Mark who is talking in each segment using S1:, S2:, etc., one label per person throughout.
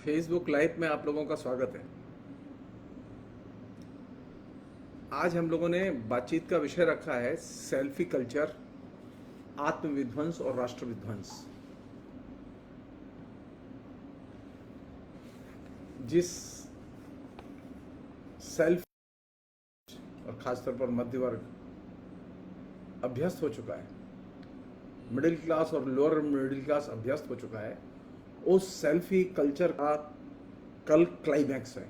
S1: Facebook live में आप लोगों का स्वागत है। आज हम लोगों ने बातचीत का विषय रखा है सेल्फी कल्चर, आत्मविध्वंस और राष्ट्र विध्वंस। जिस सेल्फ और खासतौर पर मध्य वर्ग अभ्यस्त हो चुका है, मिडिल क्लास और लोअर मिडिल क्लास अभ्यस्त हो चुका है, उस सेल्फी कल्चर का कल क्लाइमैक्स है।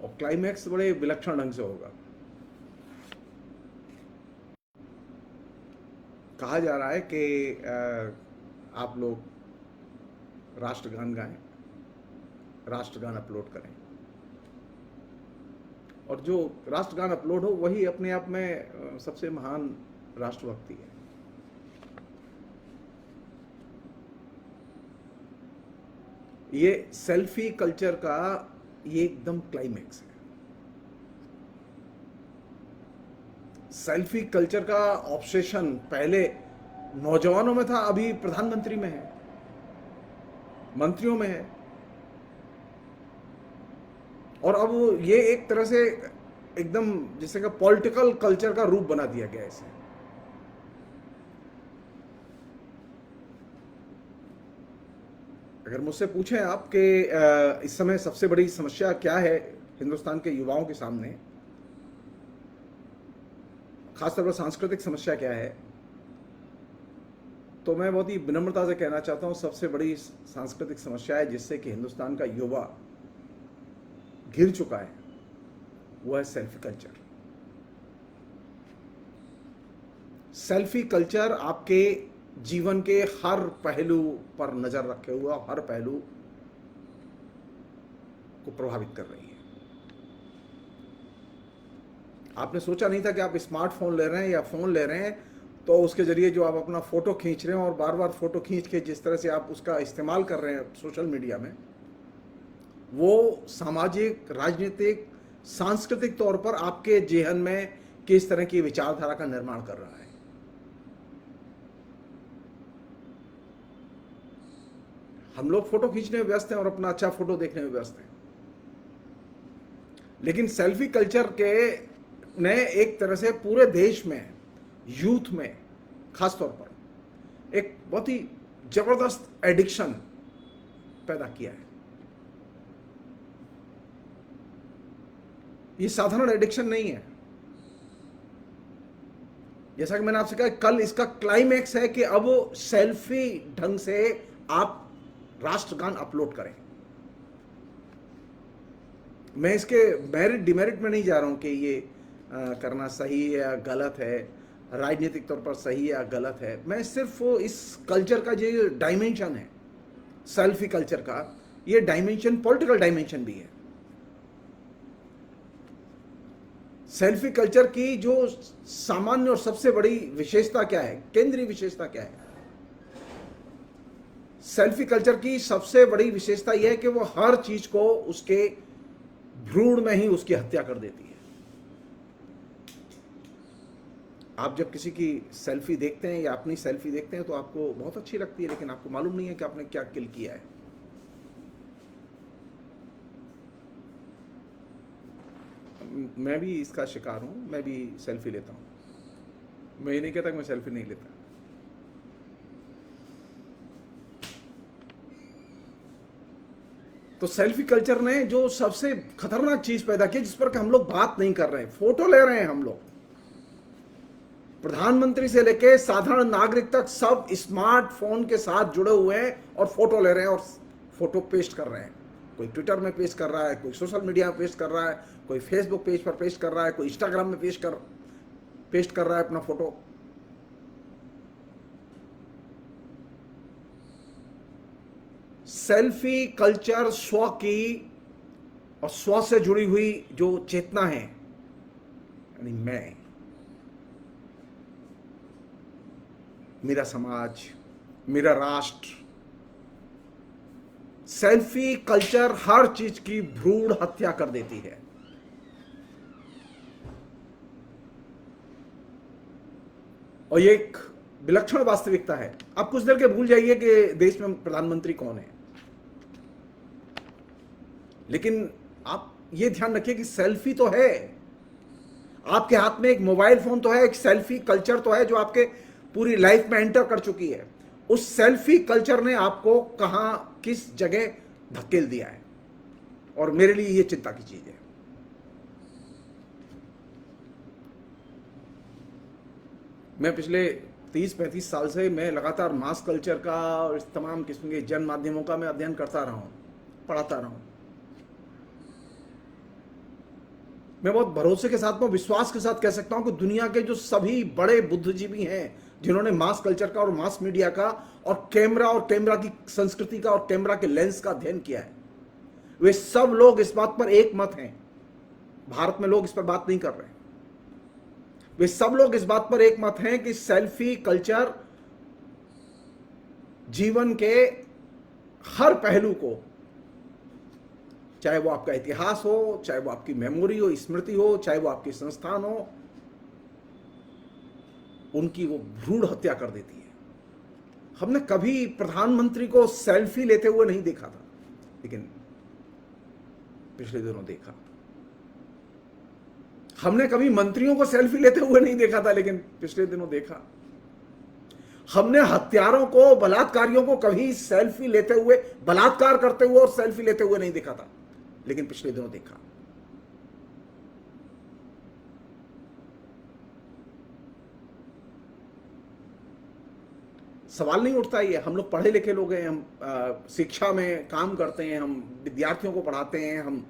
S1: और क्लाइमैक्स बड़े विलक्षण ढंग से होगा। कहा जा रहा है कि आप लोग राष्ट्रगान गाएं, राष्ट्रगान अपलोड करें, और जो राष्ट्रगान अपलोड हो वही अपने आप में सबसे महान राष्ट्रभक्ति है। ये सेल्फी कल्चर का ये एकदम क्लाइमैक्स है। सेल्फी कल्चर का ऑब्सेशन पहले नौजवानों में था, अभी प्रधानमंत्री में है, मंत्रियों में है, और अब ये एक तरह से एकदम जिसे का पॉलिटिकल कल्चर का रूप बना दिया गया है इसे। अगर मुझसे पूछें आप कि इस समय सबसे बड़ी समस्या क्या है हिंदुस्तान के युवाओं के सामने, खासतौर पर सांस्कृतिक समस्या क्या है, तो मैं बहुत ही विनम्रता से कहना चाहता हूं सबसे बड़ी सांस्कृतिक समस्या है जिससे कि हिंदुस्तान का युवा घिर चुका है, वो है सेल्फी कल्चर। सेल्फी कल्चर आपके जीवन के हर पहलू पर नजर रखे हुआ, हर पहलू को प्रभावित कर रही है। आपने सोचा नहीं था कि आप स्मार्टफोन ले रहे हैं या फोन ले रहे हैं तो उसके जरिए जो आप अपना फोटो खींच रहे हैं और बार बार फोटो खींच के जिस तरह से आप उसका इस्तेमाल कर रहे हैं सोशल मीडिया में, वो सामाजिक, राजनीतिक, सांस्कृतिक तौर पर आपके जेहन में किस तरह की विचारधारा का निर्माण कर रहा है। हम लोग फोटो खींचने में व्यस्त हैं और अपना अच्छा फोटो देखने में व्यस्त हैं, लेकिन सेल्फी कल्चर के ने एक तरह से पूरे देश में, यूथ में खासतौर पर एक बहुत ही जबरदस्त एडिक्शन पैदा किया है। ये साधारण एडिक्शन नहीं है। जैसा कि मैंने आपसे कहा, कल इसका क्लाइमैक्स है कि अब सेल्फी ढंग से आप राष्ट्रगान अपलोड करें। मैं इसके मेरिट डिमेरिट में नहीं जा रहा हूं कि ये करना सही है या गलत है, राजनीतिक तौर पर सही है या गलत है। मैं सिर्फ इस कल्चर का जो डायमेंशन है सेल्फी कल्चर का, ये डायमेंशन पॉलिटिकल डायमेंशन भी है। सेल्फी कल्चर की जो सामान्य और सबसे बड़ी विशेषता क्या है, केंद्रीय विशेषता क्या है? सेल्फी कल्चर की सबसे बड़ी विशेषता यह है कि वो हर चीज को उसके भ्रूण में ही उसकी हत्या कर देती है। आप जब किसी की सेल्फी देखते हैं या अपनी सेल्फी देखते हैं तो आपको बहुत अच्छी लगती है, लेकिन आपको मालूम नहीं है कि आपने क्या किल किया है। मैं भी इसका शिकार हूं, मैं भी सेल्फी लेता हूं। मैं ये नहीं कहता कि मैं सेल्फी नहीं लेता। तो सेल्फी कल्चर ने जो सबसे खतरनाक चीज पैदा की, जिस पर हम लोग बात नहीं कर रहे हैं, फोटो ले रहे हैं हम लोग, प्रधानमंत्री से लेके साधारण नागरिक तक सब स्मार्टफोन के साथ जुड़े हुए हैं और फोटो ले रहे हैं और फोटो पेस्ट कर रहे हैं। कोई ट्विटर में पेस्ट कर रहा है, कोई सोशल मीडिया में पेस्ट कर रहा है, कोई फेसबुक पेज पर पेस्ट कर रहा है, कोई इंस्टाग्राम में पेस्ट कर रहा है अपना फोटो। सेल्फी कल्चर स्व की और स्व से जुड़ी हुई जो चेतना है, यानी मैं, मेरा समाज, मेरा राष्ट्र, सेल्फी कल्चर हर चीज की भ्रूण हत्या कर देती है। और ये एक विलक्षण वास्तविकता है। आप कुछ देर के भूल जाइए कि देश में प्रधानमंत्री कौन है, लेकिन आप ये ध्यान रखिए कि सेल्फी तो है, आपके हाथ में एक मोबाइल फोन तो है, एक सेल्फी कल्चर तो है जो आपके पूरी लाइफ में एंटर कर चुकी है। उस सेल्फी कल्चर ने आपको कहां किस जगह धकेल दिया है, और मेरे लिए ये चिंता की चीज है। मैं पिछले 30-35 साल से मैं लगातार मास कल्चर का और इस तमाम किस्म के जन माध्यमों का मैं अध्ययन करता रहा हूं, पढ़ाता रहा हूं। मैं बहुत भरोसे के साथ में, विश्वास के साथ कह सकता हूं कि दुनिया के जो सभी बड़े बुद्धिजीवी हैं जिन्होंने मास कल्चर का और मास मीडिया का और कैमरा की संस्कृति का और कैमरा के लेंस का अध्ययन किया है, वे सब लोग इस बात पर एक मत हैं। भारत में लोग इस पर बात नहीं कर रहे, वे सब लोग इस बात पर एक मत हैं कि सेल्फी कल्चर जीवन के हर पहलू को, चाहे वो आपका इतिहास हो, चाहे वो आपकी मेमोरी हो, स्मृति हो, चाहे वो आपके संस्थान हो, उनकी वो भ्रूण हत्या कर देती है। हमने कभी प्रधानमंत्री को सेल्फी लेते हुए नहीं देखा था, लेकिन पिछले दिनों देखा। हमने कभी मंत्रियों को सेल्फी लेते हुए नहीं देखा था, लेकिन पिछले दिनों देखा। हमने हत्यारों को, बलात्कारियों को कभी सेल्फी लेते हुए, बलात्कार करते हुए और सेल्फी लेते हुए नहीं देखा था, लेकिन पिछले दिनों देखा। सवाल नहीं उठता ये, हम लोग पढ़े लिखे लोग हैं, हम शिक्षा में काम करते हैं, हम विद्यार्थियों को पढ़ाते हैं, हम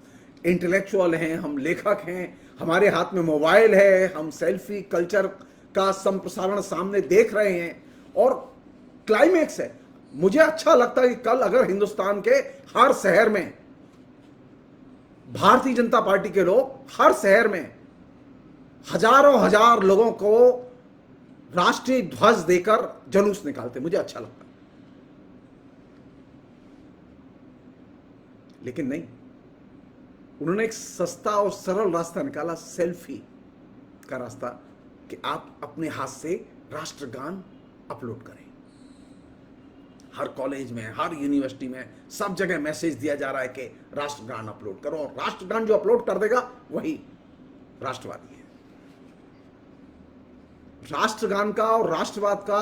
S1: इंटेलेक्चुअल हैं, हम लेखक हैं, हमारे हाथ में मोबाइल है, हम सेल्फी कल्चर का संप्रसारण सामने देख रहे हैं, और क्लाइमेक्स है। मुझे अच्छा लगता है कि कल अगर हिंदुस्तान के हर शहर में भारतीय जनता पार्टी के लोग हर शहर में हजारों हजार लोगों को राष्ट्रीय ध्वज देकर जुलूस निकालते, मुझे अच्छा लगता। लेकिन नहीं, उन्होंने एक सस्ता और सरल रास्ता निकाला, सेल्फी का रास्ता, कि आप अपने हाथ से राष्ट्रगान अपलोड करें। हर कॉलेज में, हर यूनिवर्सिटी में, सब जगह मैसेज दिया जा रहा है कि राष्ट्रगान अपलोड करो, और राष्ट्रगान जो अपलोड कर देगा वही राष्ट्रवादी है। राष्ट्रगान का और राष्ट्रवाद का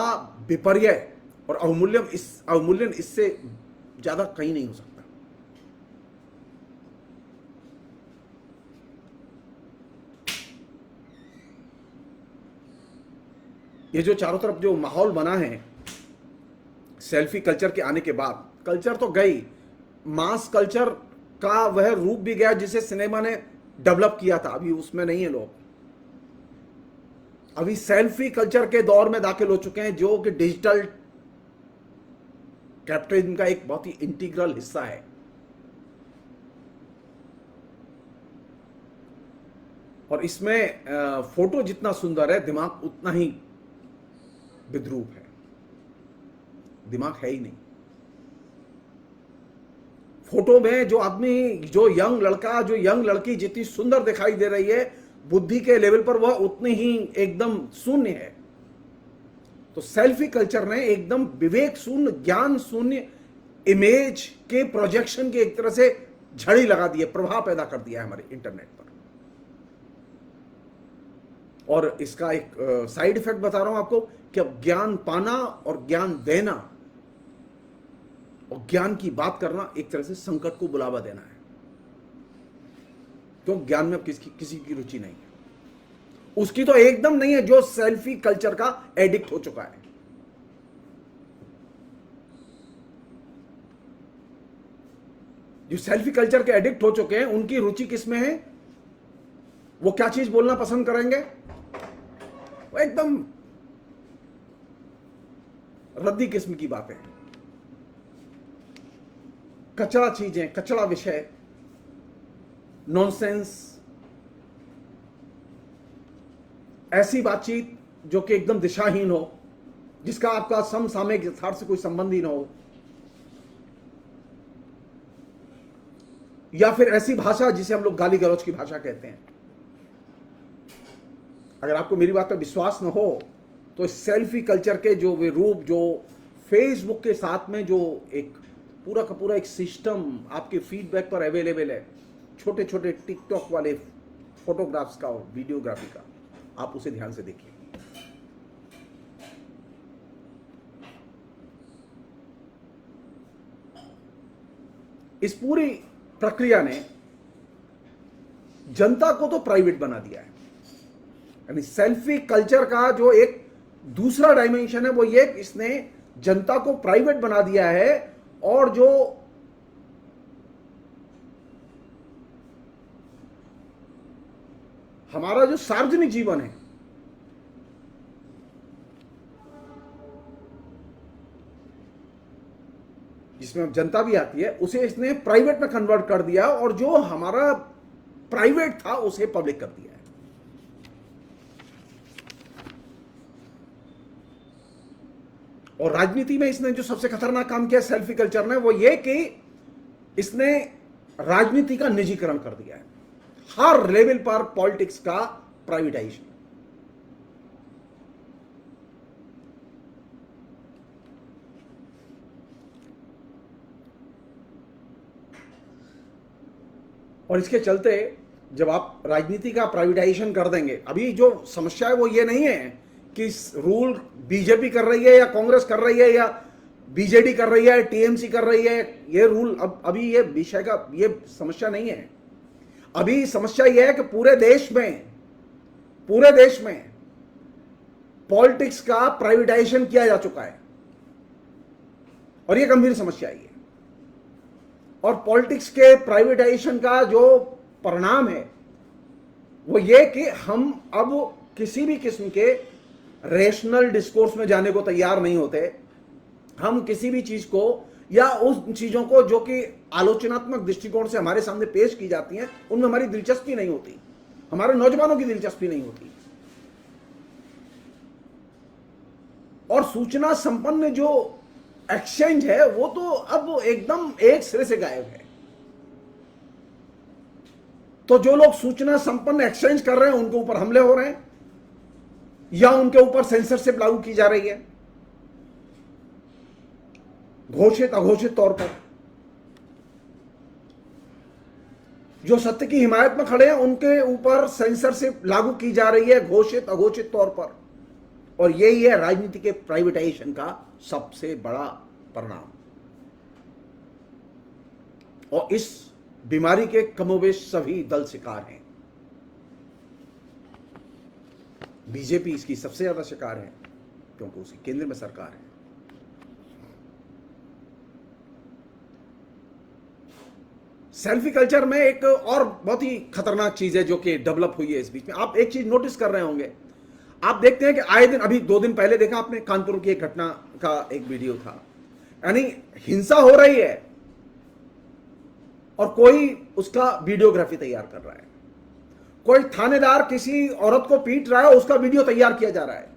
S1: विपर्य और अवमूल्यन इससे ज्यादा कहीं नहीं हो सकता। ये जो चारों तरफ जो माहौल बना है सेल्फी कल्चर के आने के बाद, कल्चर तो गई, मास कल्चर का वह रूप भी गया जिसे सिनेमा ने डेवलप किया था, अभी उसमें नहीं है लोग। अभी सेल्फी कल्चर के दौर में दाखिल हो चुके हैं, जो कि डिजिटल कैपिटलिज्म का एक बहुत ही इंटीग्रल हिस्सा है। और इसमें फोटो जितना सुंदर है, दिमाग उतना ही विद्रूप है। दिमाग है ही नहीं। फोटो में जो आदमी, जो यंग लड़का, जो यंग लड़की जितनी सुंदर दिखाई दे रही है, बुद्धि के लेवल पर वह उतनी ही एकदम शून्य है। तो सेल्फी कल्चर ने एकदम विवेक शून्य, ज्ञान शून्य इमेज के प्रोजेक्शन की एक तरह से झड़ी लगा दी है, प्रभाव पैदा कर दिया है हमारे इंटरनेट पर। और इसका एक साइड इफेक्ट बता रहा हूं आपको कि अब ज्ञान पाना और ज्ञान देना और ज्ञान की बात करना एक तरह से संकट को बुलावा देना है। तो ज्ञान में अब किसी की रुचि नहीं है, उसकी तो एकदम नहीं है, जो सेल्फी कल्चर का एडिक्ट हो चुका है। जो सेल्फी कल्चर के एडिक्ट हो चुके हैं, उनकी रुचि किसमें है? वो क्या चीज बोलना पसंद करेंगे? वो एकदम रद्दी किस्म की बातें, कचरा चीजें, कचरा विषय, नॉनसेंस, ऐसी बातचीत जो कि एकदम दिशाहीन हो, जिसका आपका समसामयिक यथार्थ से कोई संबंध ही ना हो, या फिर ऐसी भाषा जिसे हम लोग गाली गलौज की भाषा कहते हैं। अगर आपको मेरी बात पर विश्वास न हो तो सेल्फी कल्चर के जो वे रूप, जो फेसबुक के साथ में जो एक पूरा का पूरा एक सिस्टम आपके फीडबैक पर अवेलेबल है, छोटे छोटे टिकटॉक वाले फोटोग्राफ्स का और वीडियोग्राफी का, आप उसे ध्यान से देखिए। इस पूरी प्रक्रिया ने जनता को तो प्राइवेट बना दिया है। यानी सेल्फी कल्चर का जो एक दूसरा डायमेंशन है वो ये, इसने जनता को प्राइवेट बना दिया है, और जो हमारा जो सार्वजनिक जीवन है, जिसमें अब जनता भी आती है, उसे इसने प्राइवेट में कन्वर्ट कर दिया, और जो हमारा प्राइवेट था उसे पब्लिक कर दिया है। और राजनीति में इसने जो सबसे खतरनाक काम किया सेल्फी कल्चर ने, वो ये कि इसने राजनीति का निजीकरण कर दिया है। हर लेवल पर पॉलिटिक्स का प्राइवेटाइजेशन। और इसके चलते जब आप राजनीति का प्राइवेटाइजेशन कर देंगे, अभी जो समस्या है वो ये नहीं है कि रूल बीजेपी कर रही है या कांग्रेस कर रही है या बीजेडी कर रही है, टीएमसी कर रही है, ये रूल अभी ये विषय का ये समस्या नहीं है। अभी समस्या ये है कि पूरे देश में पॉलिटिक्स का प्राइवेटाइजेशन किया जा चुका है, और ये गंभीर समस्या है। और पॉलिटिक्स के प्राइवेटाइजेशन का जो परिणाम है वो ये कि हम अब किसी भी किस्म के रेशनल डिस्कोर्स में जाने को तैयार नहीं होते। हम किसी भी चीज को या उन चीजों को जो कि आलोचनात्मक दृष्टिकोण से हमारे सामने पेश की जाती हैं, उनमें हमारी दिलचस्पी नहीं होती, हमारे नौजवानों की दिलचस्पी नहीं होती। और सूचना संपन्न जो एक्सचेंज है वो तो अब एकदम एक सिरे से गायब है। तो जो लोग सूचना संपन्न एक्सचेंज कर रहे हैं उनके ऊपर हमले हो रहे हैं, या उनके ऊपर सेंसरशिप लागू की जा रही है घोषित अघोषित तौर पर। जो सत्य की हिमायत में खड़े हैं उनके ऊपर सेंसरशिप लागू की जा रही है घोषित अघोषित तौर पर। और यही है राजनीति के प्राइवेटाइजेशन का सबसे बड़ा परिणाम। और इस बीमारी के कमोबेश सभी दल शिकार हैं। बीजेपी इसकी सबसे ज्यादा शिकार है, क्योंकि उसकी केंद्र में सरकार है। सेल्फी कल्चर में एक और बहुत ही खतरनाक चीज है जो कि डेवलप हुई है इस बीच में। आप एक चीज नोटिस कर रहे होंगे, आप देखते हैं कि आए दिन, अभी 2 दिन पहले देखा आपने, कानपुर की एक घटना का एक वीडियो था। यानी हिंसा हो रही है और कोई उसका वीडियोग्राफी तैयार कर रहा है। कोई थानेदार किसी औरत को पीट रहा है, उसका वीडियो तैयार किया जा रहा है।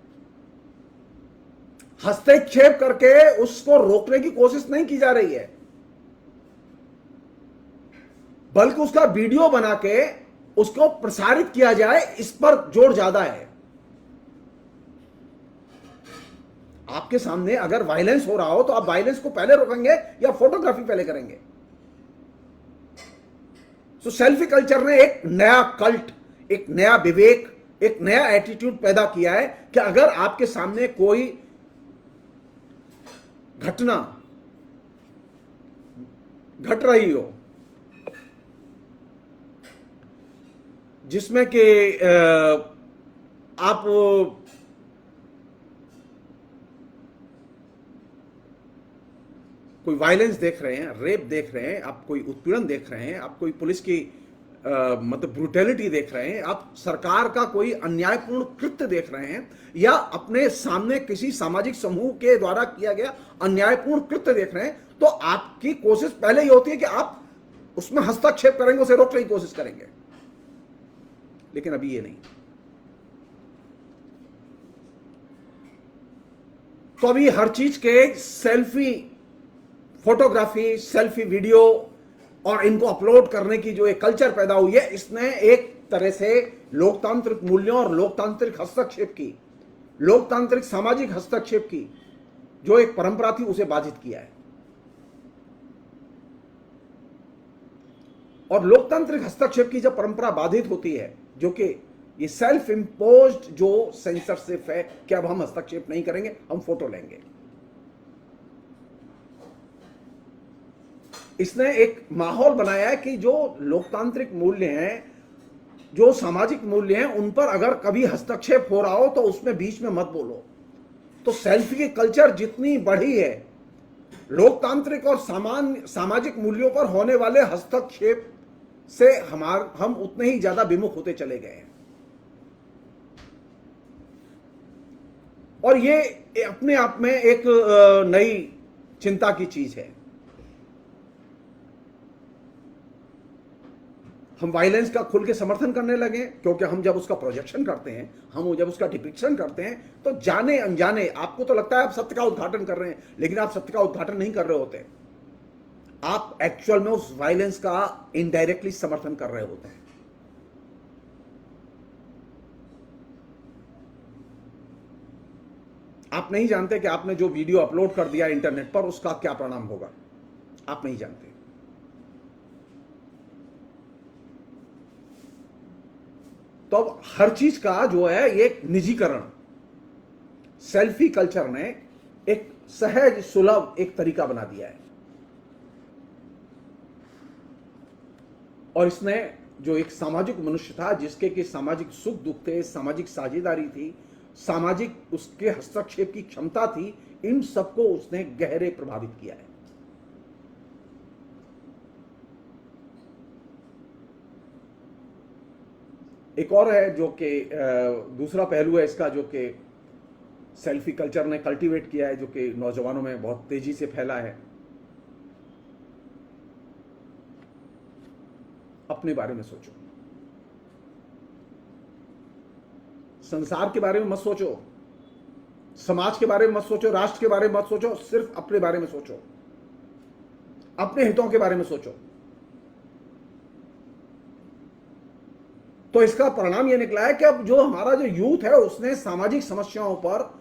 S1: हस्तक्षेप करके उसको रोकने की कोशिश नहीं की जा रही है, बल्कि उसका वीडियो बना के उसको प्रसारित किया जाए, इस पर जोर ज्यादा है। आपके सामने अगर वायलेंस हो रहा हो तो आप वायलेंस को पहले रोकेंगे या फोटोग्राफी पहले करेंगे? तो सेल्फी कल्चर ने एक नया कल्ट, एक नया विवेक, एक नया एटीट्यूड पैदा किया है कि अगर आपके सामने कोई घटना घट रही हो जिसमें कि आप कोई वायलेंस देख रहे हैं, रेप देख रहे हैं, आप कोई उत्पीड़न देख रहे हैं, आप कोई पुलिस की मतलब ब्रूटैलिटी देख रहे हैं, आप सरकार का कोई अन्यायपूर्ण कृत्य देख रहे हैं, या अपने सामने किसी सामाजिक समूह के द्वारा किया गया अन्यायपूर्ण कृत्य देख रहे हैं, तो आपकी कोशिश पहले ही होती है कि आप उसमें हस्तक्षेप करेंगे, उसे रोकने की कोशिश करेंगे। लेकिन अभी ये नहीं। तो अभी हर चीज के सेल्फी फोटोग्राफी, सेल्फी वीडियो और इनको अपलोड करने की जो एक कल्चर पैदा हुई है, इसने एक तरह से लोकतांत्रिक मूल्यों और लोकतांत्रिक हस्तक्षेप की लोकतांत्रिक सामाजिक हस्तक्षेप की जो एक परंपरा थी उसे बाधित किया है। और लोकतांत्रिक हस्तक्षेप की जब परंपरा बाधित होती है, जो कि ये सेल्फ इंपोज्ड जो सेंसरशिप है कि अब हम हस्तक्षेप नहीं करेंगे, हम फोटो लेंगे, इसने एक माहौल बनाया है कि जो लोकतांत्रिक मूल्य हैं, जो सामाजिक मूल्य हैं, उन पर अगर कभी हस्तक्षेप हो रहा हो तो उसमें बीच में मत बोलो। तो सेल्फी की कल्चर जितनी बढ़ी है, लोकतांत्रिक और सामाजिक मूल्यों पर होने वाले हस्तक्षेप से हम उतने ही ज्यादा विमुख होते चले गए हैं। और ये अपने आप में एक नई चिंता की चीज है। हम वायलेंस का खुल के समर्थन करने लगे, क्योंकि हम जब उसका प्रोजेक्शन करते हैं, हम जब उसका डिपिक्शन करते हैं, तो जाने अनजाने आपको तो लगता है आप सत्य का उद्घाटन कर रहे हैं, लेकिन आप सत्य का उद्घाटन नहीं कर रहे होते। आप एक्चुअल में उस वायलेंस का इनडायरेक्टली समर्थन कर रहे होते हैं। आप नहीं जानते कि आपने जो वीडियो अपलोड कर दिया इंटरनेट पर उसका क्या परिणाम होगा, आप नहीं जानते। तो अब हर चीज का जो है एक निजीकरण सेल्फी कल्चर ने एक सहज सुलभ एक तरीका बना दिया है। और इसने जो एक सामाजिक मनुष्य था, जिसके कि सामाजिक सुख दुख थे, सामाजिक साझेदारी थी, सामाजिक उसके हस्तक्षेप की क्षमता थी, इन सबको उसने गहरे प्रभावित किया है। एक और है जो कि दूसरा पहलू है इसका, जो कि सेल्फी कल्चर ने कल्टीवेट किया है, जो कि नौजवानों में बहुत तेजी से फैला है। अपने बारे में सोचो, संसार के बारे में मत सोचो, समाज के बारे में मत सोचो, राष्ट्र के बारे में मत सोचो, सिर्फ अपने बारे में सोचो, अपने हितों के बारे में सोचो। तो इसका परिणाम यह निकला है कि अब जो हमारा जो यूथ है उसने सामाजिक समस्याओं पर,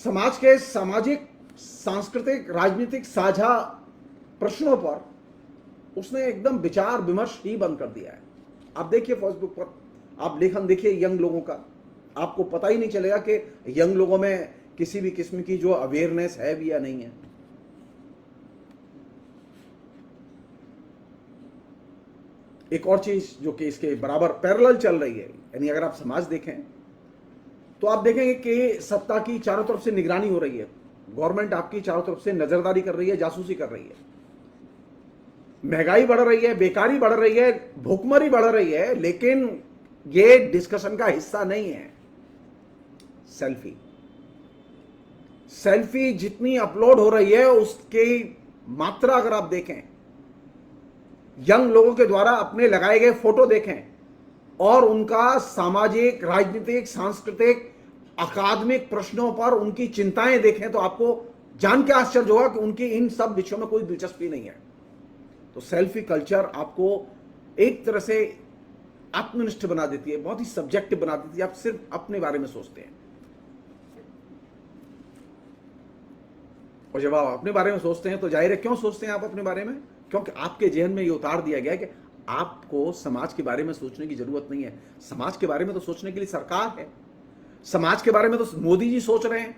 S1: समाज के सामाजिक सांस्कृतिक राजनीतिक साझा प्रश्नों पर उसने एकदम विचार विमर्श ही बंद कर दिया है। आप देखिए फेसबुक पर, आप लेखन देखिए यंग लोगों का, आपको पता ही नहीं चलेगा कि यंग लोगों में किसी भी किस्म की जो अवेयरनेस है भी या नहीं है। एक और चीज जो कि इसके बराबर पैरेलल चल रही है, यानी अगर आप समाज देखें तो आप देखेंगे कि सत्ता की चारों तरफ से निगरानी हो रही है, गवर्नमेंट आपकी चारों तरफ से नजरदारी कर रही है, जासूसी कर रही है, महंगाई बढ़ रही है, बेकारी बढ़ रही है, भूखमरी बढ़ रही है, लेकिन ये डिस्कशन का हिस्सा नहीं है। सेल्फी सेल्फी जितनी अपलोड हो रही है उसकी मात्रा अगर आप देखें, यंग लोगों के द्वारा अपने लगाए गए फोटो देखें और उनका सामाजिक राजनीतिक सांस्कृतिक अकादमिक प्रश्नों पर उनकी चिंताएं देखें, तो आपको जान के आश्चर्य होगा कि उनकी इन सब विषयों में कोई दिलचस्पी नहीं है। तो सेल्फी कल्चर आपको एक तरह से आत्मनिष्ठ बना देती है, बहुत ही सब्जेक्टिव बना देती है। आप सिर्फ अपने बारे में सोचते हैं, और जब आप अपने बारे में सोचते हैं तो जाहिर है क्यों सोचते हैं आप अपने बारे में, क्योंकि आपके जहन में ये उतार दिया गया है कि आपको समाज के बारे में सोचने की जरूरत नहीं है। समाज के बारे में तो सोचने के लिए सरकार है, समाज के बारे में तो मोदी जी सोच रहे हैं।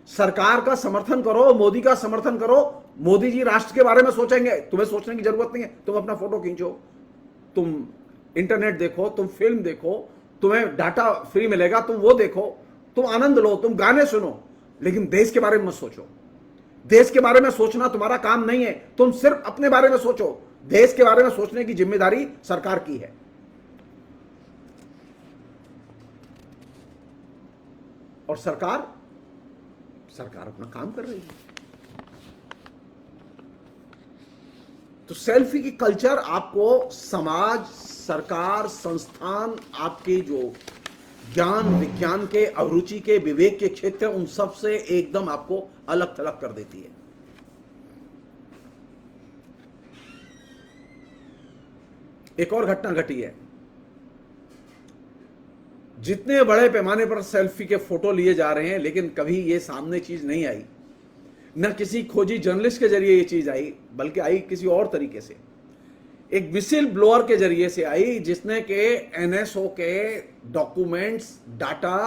S1: सरकार का समर्थन करो, मोदी का समर्थन करो, मोदी जी राष्ट्र के बारे में सोचेंगे, तुम्हें सोचने की जरूरत नहीं है। तुम अपना फोटो खींचो, तुम इंटरनेट देखो, तुम फिल्म देखो, तुम्हें डाटा फ्री मिलेगा, तुम वो देखो, तुम आनंद लो, तुम गाने सुनो, लेकिन देश के बारे में मत सोचो। देश के बारे में सोचना तुम्हारा काम नहीं है, तुम सिर्फ अपने बारे में सोचो। देश के बारे में सोचने की जिम्मेदारी सरकार की है। और सरकार अपना काम कर रही है। तो सेल्फी की कल्चर आपको समाज, सरकार, संस्थान, आपके जो ज्ञान विज्ञान के अभिरुचि के विवेक के क्षेत्र, उन सब से एकदम आपको अलग थलग कर देती है। एक और घटना घटी है, जितने बड़े पैमाने पर सेल्फी के फोटो लिए जा रहे हैं, लेकिन कभी ये सामने चीज नहीं आई, न किसी खोजी जर्नलिस्ट के जरिए ये चीज आई, बल्कि आई किसी और तरीके से, एक विसिल ब्लोअर के जरिए से आई, जिसने के एनएसओ के documents, data,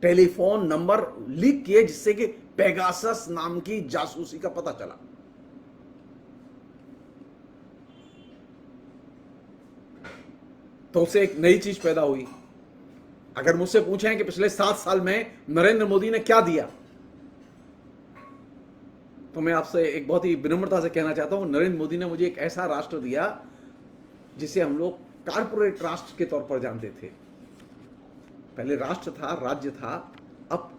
S1: telephone number leak किए, जिससे कि पेगासस नाम की जासूसी का पता चला। तो उससे एक नई चीज पैदा हुई। अगर मुझसे पूछें कि पिछले 7 साल में नरेंद्र मोदी ने क्या दिया, तो मैं आपसे एक बहुत ही विनम्रता से कहना चाहता हूं, नरेंद्र मोदी ने मुझे एक ऐसा राष्ट्र दिया जिसे हम लोग कारपोरेट राष्ट्र के तौर पर जानते थे। पहले राष्ट्र था, राज्य था, अब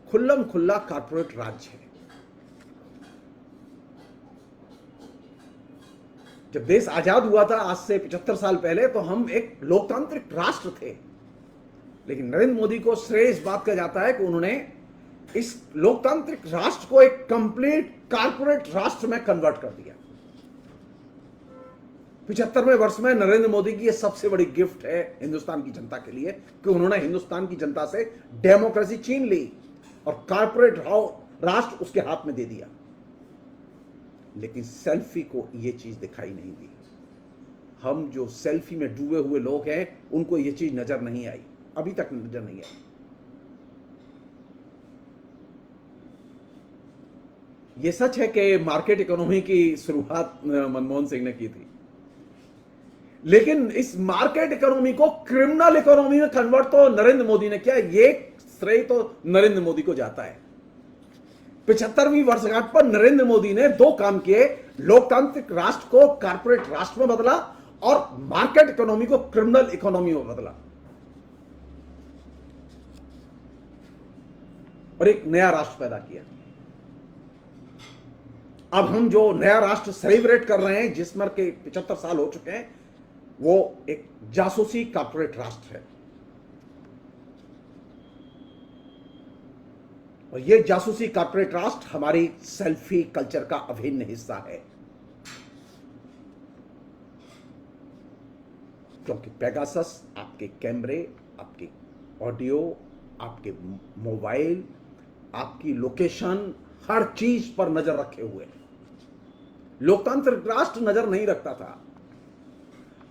S1: खुल्लम खुल्ला कारपोरेट राज्य है। जब देश आजाद हुआ था आज से 75 साल पहले, तो हम एक लोकतांत्रिक राष्ट्र थे, लेकिन नरेंद्र मोदी को श्रेय इस बात का जाता है कि उन्होंने इस लोकतांत्रिक राष्ट्र को एक कंप्लीट कारपोरेट राष्ट्र में कन्वर्ट कर दिया। 75वें वर्ष में नरेंद्र मोदी की यह सबसे बड़ी गिफ्ट है हिंदुस्तान की जनता के लिए कि उन्होंने हिंदुस्तान की जनता से डेमोक्रेसी छीन ली और कारपोरेट राष्ट्र उसके हाथ में दे दिया। लेकिन सेल्फी को यह चीज दिखाई नहीं दी। हम जो सेल्फी में डूबे हुए लोग हैं, उनको यह चीज नजर नहीं आई, अभी तक नजर नहीं आई। यह सच है कि मार्केट इकोनॉमी की शुरुआत मनमोहन सिंह ने की थी, लेकिन इस मार्केट इकोनॉमी को क्रिमिनल इकोनॉमी में कन्वर्ट तो नरेंद्र मोदी ने किया। ये श्रेय तो नरेंद्र मोदी को जाता है। 75वीं वर्षगांठ पर नरेंद्र मोदी ने 2 काम किए, लोकतांत्रिक राष्ट्र को कारपोरेट राष्ट्र में बदला और मार्केट इकोनॉमी को क्रिमिनल इकोनॉमी में बदला, और एक नया राष्ट्र पैदा किया। अब हम जो नया राष्ट्र सेलिब्रेट कर रहे हैं, जिसमें के 75 साल हो चुके हैं, वो एक जासूसी कारपोरेट राष्ट्र है। और ये जासूसी कारपोरेट राष्ट्र हमारी सेल्फी कल्चर का अभिन्न हिस्सा है, क्योंकि पेगासस आपके कैमरे, आपके ऑडियो, आपके मोबाइल, आपकी लोकेशन, हर चीज पर नजर रखे हुए। लोकतांत्रिक राष्ट्र नजर नहीं रखता था,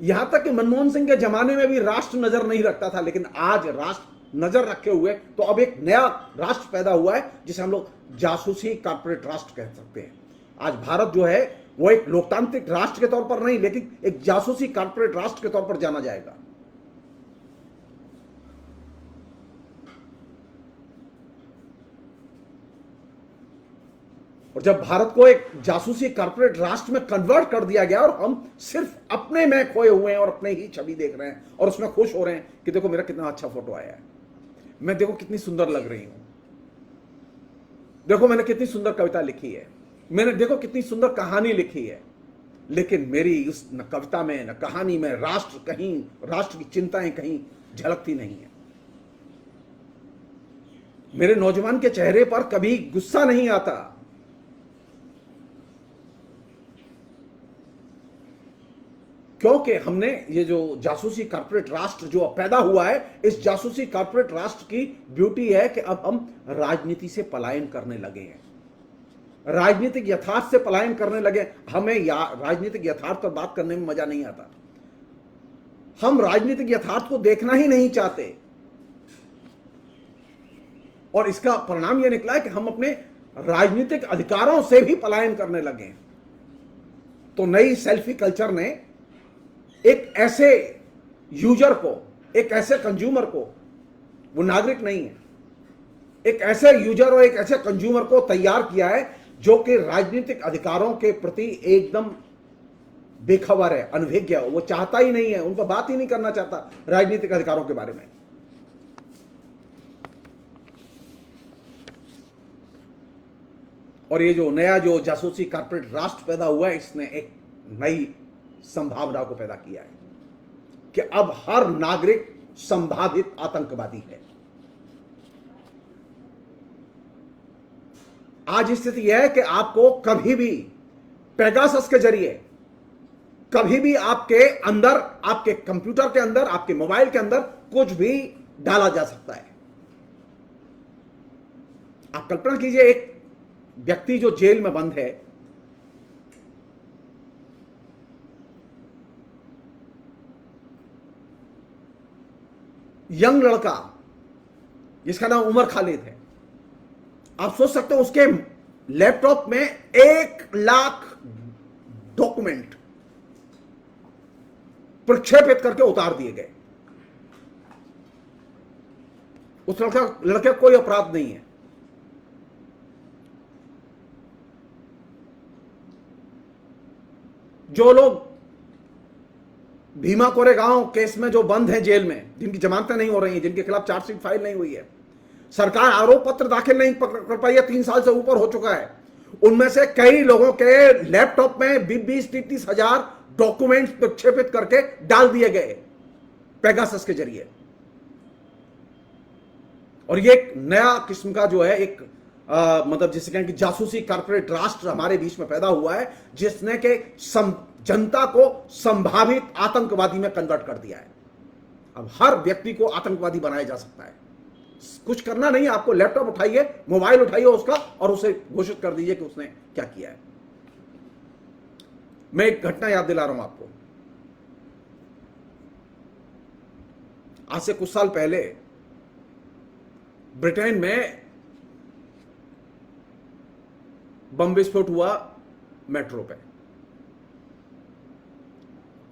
S1: यहां तक कि मनमोहन सिंह के जमाने में भी राष्ट्र नजर नहीं रखता था, लेकिन आज राष्ट्र नजर रखे हुए। तो अब एक नया राष्ट्र पैदा हुआ है, जिसे हम लोग जासूसी कारपोरेट राष्ट्र कह सकते हैं। आज भारत जो है वो एक लोकतांत्रिक राष्ट्र के तौर पर नहीं, लेकिन एक जासूसी कारपोरेट राष्ट्र के तौर पर जाना जाएगा। और जब भारत को एक जासूसी कारपोरेट राष्ट्र में कन्वर्ट कर दिया गया और हम सिर्फ अपने में खोए हुए हैं और अपने ही छवि देख रहे हैं और उसमें खुश हो रहे हैं कि देखो मेरा कितना अच्छा फोटो आया है, मैं देखो कितनी सुंदर लग रही हूं, देखो मैंने कितनी सुंदर कविता लिखी है, मैंने देखो कितनी सुंदर कहानी लिखी है, लेकिन मेरी उस न कविता में न कहानी में राष्ट्र की चिंताएं कहीं झलकती नहीं है। मेरे नौजवान के चेहरे पर कभी गुस्सा नहीं आता, क्योंकि हमने ये जो जासूसी कारपोरेट राष्ट्र जो पैदा हुआ है, इस जासूसी कारपोरेट राष्ट्र की ब्यूटी है कि अब हम राजनीति से पलायन करने लगे हैं, राजनीतिक यथार्थ से पलायन करने लगे। हमें राजनीतिक यथार्थ पर बात करने में मजा नहीं आता, हम राजनीतिक यथार्थ को देखना ही नहीं चाहते, और इसका परिणाम यह निकला है कि हम अपने राजनीतिक अधिकारों से भी पलायन करने लगे। तो नई सेल्फी कल्चर ने एक ऐसे यूजर को, एक ऐसे कंज्यूमर को, वो नागरिक नहीं है, एक ऐसे यूजर और एक ऐसे कंज्यूमर को तैयार किया है जो कि राजनीतिक अधिकारों के प्रति एकदम बेखबर है, अनभिज्ञ है, वो चाहता ही नहीं है, उन पर बात ही नहीं करना चाहता राजनीतिक अधिकारों के बारे में। और ये जो नया जो जासूसी कारपोरेट राष्ट्र पैदा हुआ है, इसने एक नई संभावना को पैदा किया है कि अब हर नागरिक संभावित आतंकवादी है। आज स्थिति यह है कि आपको कभी भी पेगासस के जरिए, कभी भी आपके अंदर, आपके कंप्यूटर के अंदर, आपके मोबाइल के अंदर कुछ भी डाला जा सकता है। आप कल्पना कीजिए, एक व्यक्ति जो जेल में बंद है, यंग लड़का जिसका नाम उमर खालिद है, आप सोच सकते हो उसके लैपटॉप में 1,00,000 डॉक्यूमेंट प्रक्षेपित करके उतार दिए गए। उस लड़के का कोई अपराध नहीं है। जो लोग भीमा कोरेगांव केस में जो बंद हैं जेल में, जिनकी जमानतें नहीं हो रही हैं, जिनके खिलाफ चार्जशीट फाइल नहीं हुई है, सरकार आरोप पत्र दाखिल नहीं कर पाई है, 3 साल से ऊपर हो चुका है, उनमें से कई लोगों के लैपटॉप में 20-30 हजार डॉक्यूमेंट्स प्रक्षेपित करके डाल दिए गए पेगासस के जरिए। और ये एक नया किस्म का जो है एक मतलब जिसे कहें कि जासूसी कारपोरेट राष्ट्र हमारे बीच में पैदा हुआ है, जिसने के जनता को संभावित आतंकवादी में कन्वर्ट कर दिया है। अब हर व्यक्ति को आतंकवादी बनाया जा सकता है। कुछ करना नहीं, आपको लैपटॉप उठाइए, मोबाइल उठाइए उसका और उसे घोषित कर दीजिए कि उसने क्या किया है। मैं एक घटना याद दिला रहा हूं आपको। आज से कुछ साल पहले ब्रिटेन में बम विस्फोट हुआ मेट्रो पे,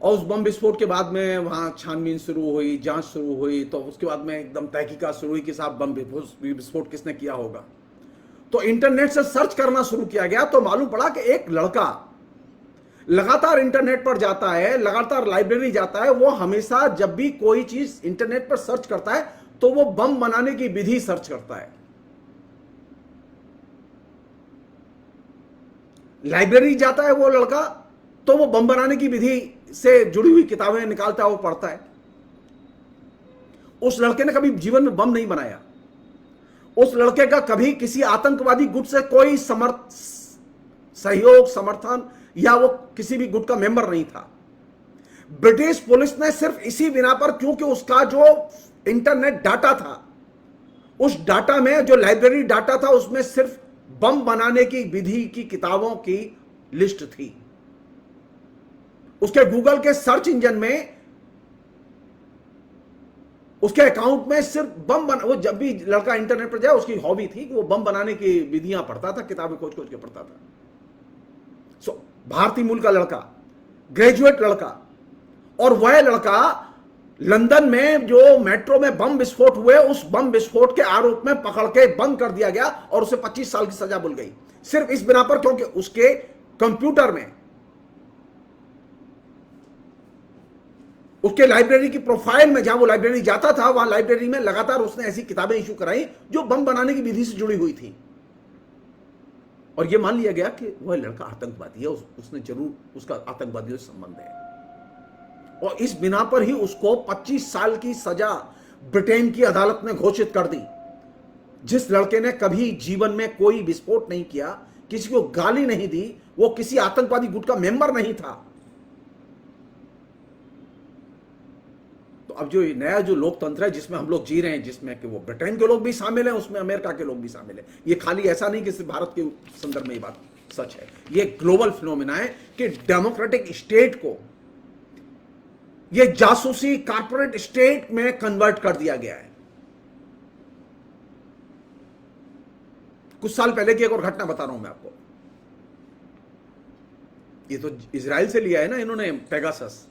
S1: और उस बम विस्फोट के बाद में वहां छानबीन शुरू हुई, जांच शुरू हुई। तो उसके बाद में एकदम तहकीकात शुरू हुई कि साहब बम विस्फोट किसने किया होगा। तो इंटरनेट से सर्च करना शुरू किया गया, तो मालूम पड़ा कि एक लड़का लगातार इंटरनेट पर जाता है, लगातार लाइब्रेरी जाता है। वो हमेशा जब भी कोई चीज इंटरनेट पर सर्च करता है तो वो बम बनाने की विधि सर्च करता है। लाइब्रेरी जाता है वो लड़का तो वो बम बनाने की विधि से जुड़ी हुई किताबें निकालता है, वो पढ़ता है। उस लड़के ने कभी जीवन में बम नहीं बनाया। उस लड़के का कभी किसी आतंकवादी गुट से कोई सहयोग, समर्थन या वो किसी भी गुट का मेंबर नहीं था। ब्रिटिश पुलिस ने सिर्फ इसी बिना पर, क्योंकि उसका जो इंटरनेट डाटा था, उस डाटा में जो लाइब्रेरी डाटा था उसमें सिर्फ बम बनाने की विधि की किताबों की लिस्ट थी। उसके गूगल के सर्च इंजन में, उसके अकाउंट में सिर्फ वो जब भी लड़का इंटरनेट पर जाए, उसकी हॉबी थी कि वो बम बनाने की विधियां पढ़ता था, किताबें खोज खोज के पढ़ता था। भारतीय मूल का लड़का, ग्रेजुएट लड़का, और वह लड़का लंदन में जो मेट्रो में बम विस्फोट हुए, उस बम विस्फोट के आरोप में पकड़ के बंद कर दिया गया और उसे 25 साल की सजा मिल गई, सिर्फ इस बिना पर क्योंकि उसके कंप्यूटर में, उसके लाइब्रेरी की प्रोफाइल में, जहां वो लाइब्रेरी जाता था, वहां लाइब्रेरी में लगातार उसने ऐसी किताबें इशू कराई जो बम बनाने की विधि से जुड़ी हुई थी। और यह मान लिया गया कि वह लड़का आतंकवादी है, उसने जरूर, उसका आतंकवादियों से संबंध है। और इस बिना पर ही उसको 25 साल की सजा ब्रिटेन की अदालत ने घोषित कर दी। जिस लड़के ने कभी जीवन में कोई विस्फोट नहीं किया, किसी को गाली नहीं दी, वो किसी आतंकवादी गुट का मेंबर नहीं था। तो अब जो नया जो लोकतंत्र है जिसमें हम लोग जी रहे हैं, जिसमें कि वो ब्रिटेन के लोग भी शामिल हैं, उसमें अमेरिका के लोग भी शामिल हैं। ये खाली ऐसा नहीं कि सिर्फ भारत के संदर्भ में ये बात सच है, ये ग्लोबल फिनोमेना है कि डेमोक्रेटिक स्टेट को ये जासूसी कारपोरेट स्टेट में कन्वर्ट कर दिया गया है। कुछ साल पहले की एक और घटना बता रहा हूं मैं आपको। ये तो इजराइल से लिया है ना इन्होंने, पेगासस।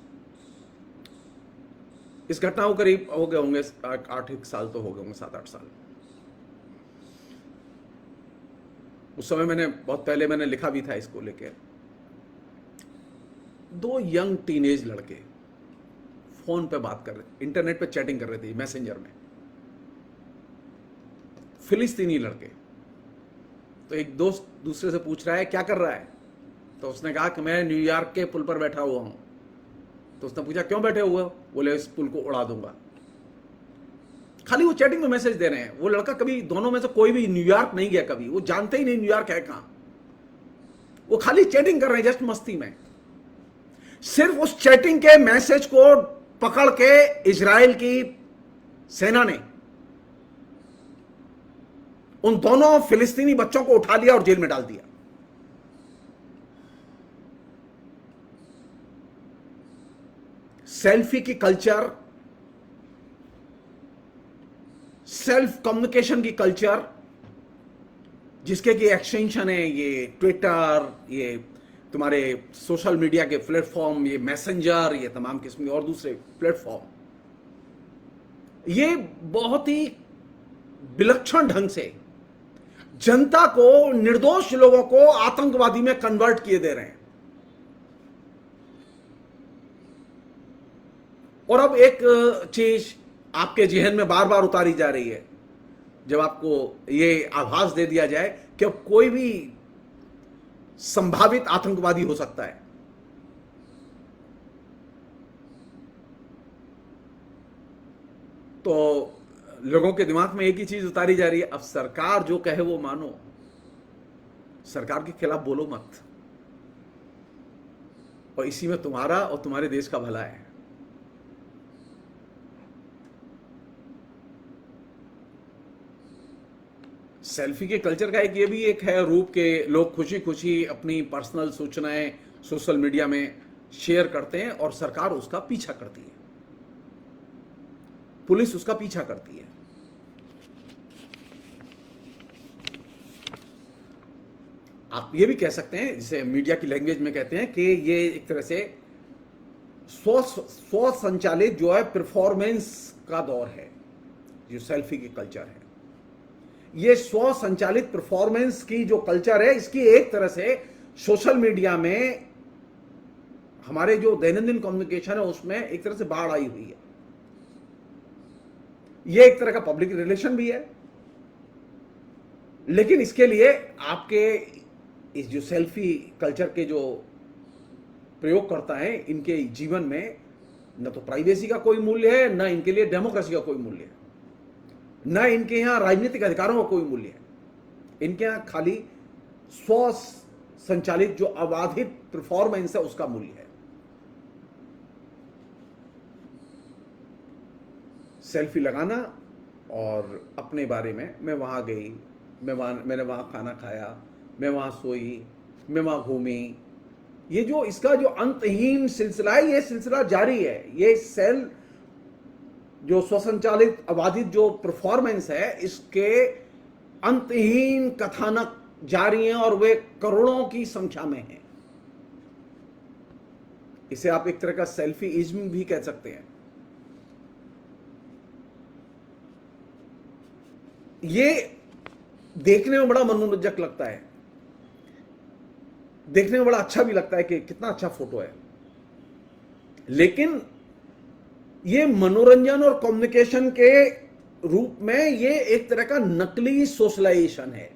S1: इस घटना को करीब हो गए होंगे 8 साल, तो हो गए होंगे 7-8 साल। उस समय मैंने बहुत पहले मैंने लिखा भी था इसको लेकर। 2 यंग टीनेज लड़के फोन पे बात कर रहे, इंटरनेट पे चैटिंग कर रहे थे मैसेंजर में, फिलिस्तीनी लड़के। तो एक दोस्त दूसरे से पूछ रहा है क्या कर रहा है, तो उसने कहा कि मैं न्यूयॉर्क के पुल पर बैठा हुआ हूं। तो उसने पूछा क्यों बैठे हुए हो, बोले इस पुल को उड़ा दूंगा। खाली वो चैटिंग में मैसेज दे रहे हैं। वो लड़का कभी, दोनों में से कोई भी न्यूयॉर्क नहीं गया कभी, वो जानते ही नहीं न्यूयॉर्क है कहां। वो खाली चैटिंग कर रहे हैं जस्ट मस्ती में। सिर्फ उस चैटिंग के मैसेज को पकड़ के इजराइल की सेना ने उन दोनों फिलिस्तीनी बच्चों को उठा लिया और जेल में डाल दिया। सेल्फी की कल्चर, सेल्फ कम्युनिकेशन की कल्चर, जिसके की एक्सटेंशन है ये ट्विटर, ये तुम्हारे सोशल मीडिया के प्लेटफॉर्म, ये मैसेंजर, ये तमाम किस्म के और दूसरे प्लेटफॉर्म, ये बहुत ही विलक्षण ढंग से जनता को, निर्दोष लोगों को आतंकवादी में कन्वर्ट किए दे रहे हैं। और अब एक चीज आपके जहन में बार बार उतारी जा रही है, जब आपको ये आभास दे दिया जाए कि अब कोई भी संभावित आतंकवादी हो सकता है, तो लोगों के दिमाग में एक ही चीज उतारी जा रही है, अब सरकार जो कहे वो मानो, सरकार के खिलाफ बोलो मत, और इसी में तुम्हारा और तुम्हारे देश का भला है। सेल्फी के कल्चर का एक ये भी एक है रूप के लोग खुशी खुशी अपनी पर्सनल सूचनाएं सोशल मीडिया में शेयर करते हैं और सरकार उसका पीछा करती है, पुलिस उसका पीछा करती है। आप ये भी कह सकते हैं, जिसे मीडिया की लैंग्वेज में कहते हैं, कि ये एक तरह से स्व संचालित जो है परफॉर्मेंस का दौर है। जो सेल्फी की कल्चर है, ये स्व संचालित परफॉर्मेंस की जो कल्चर है, इसकी एक तरह से सोशल मीडिया में हमारे जो दैनंदिन कम्युनिकेशन है उसमें एक तरह से बाढ़ आई हुई है। ये एक तरह का पब्लिक रिलेशन भी है, लेकिन इसके लिए आपके इस जो सेल्फी कल्चर के जो प्रयोग करता है, इनके जीवन में न तो प्राइवेसी का कोई मूल्य है, न इनके लिए डेमोक्रेसी का कोई मूल्य है, न इनके यहां राजनीतिक अधिकारों का कोई मूल्य है। इनके यहां खाली स्व संचालित जो अबाधित परफॉर्मेंस है उसका मूल्य है। सेल्फी लगाना और अपने बारे में, मैं वहां गई, मैंने वहां खाना खाया, मैं वहां सोई, मैं वहां घूमी, ये जो इसका जो अंतहीन सिलसिला है, ये सिलसिला जारी है। ये सेल जो स्वसंचालित अबाधित जो परफॉर्मेंस है, इसके अंतहीन कथानक जारी हैं और वे करोड़ों की संख्या में हैं। इसे आप एक तरह का सेल्फी इज्म भी कह सकते हैं। ये देखने में बड़ा मनोरंजक लगता है, देखने में बड़ा अच्छा भी लगता है कि कितना अच्छा फोटो है, लेकिन ये मनोरंजन और कम्युनिकेशन के रूप में ये एक तरह का नकली सोशलाइजेशन है।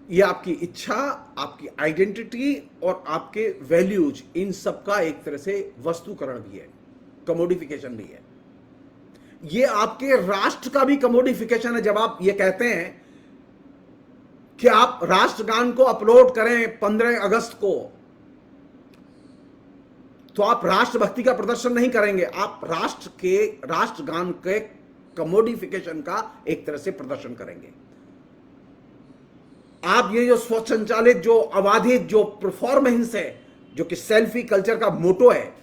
S1: ये आपकी इच्छा, आपकी आइडेंटिटी और आपके वैल्यूज, इन सब का एक तरह से वस्तुकरण भी है, कमोडिफिकेशन भी है। ये आपके राष्ट्र का भी कमोडिफिकेशन है। जब आप ये कहते हैं कि आप राष्ट्रगान को अपलोड करें 15 अगस्त को, तो आप राष्ट्रभक्ति का प्रदर्शन नहीं करेंगे, आप राष्ट्रगान के कमोडिफिकेशन का एक तरह से प्रदर्शन करेंगे। आप ये जो स्वसंचालित जो अबाधित जो परफॉर्मेंस है, जो कि सेल्फी कल्चर का मोटो है,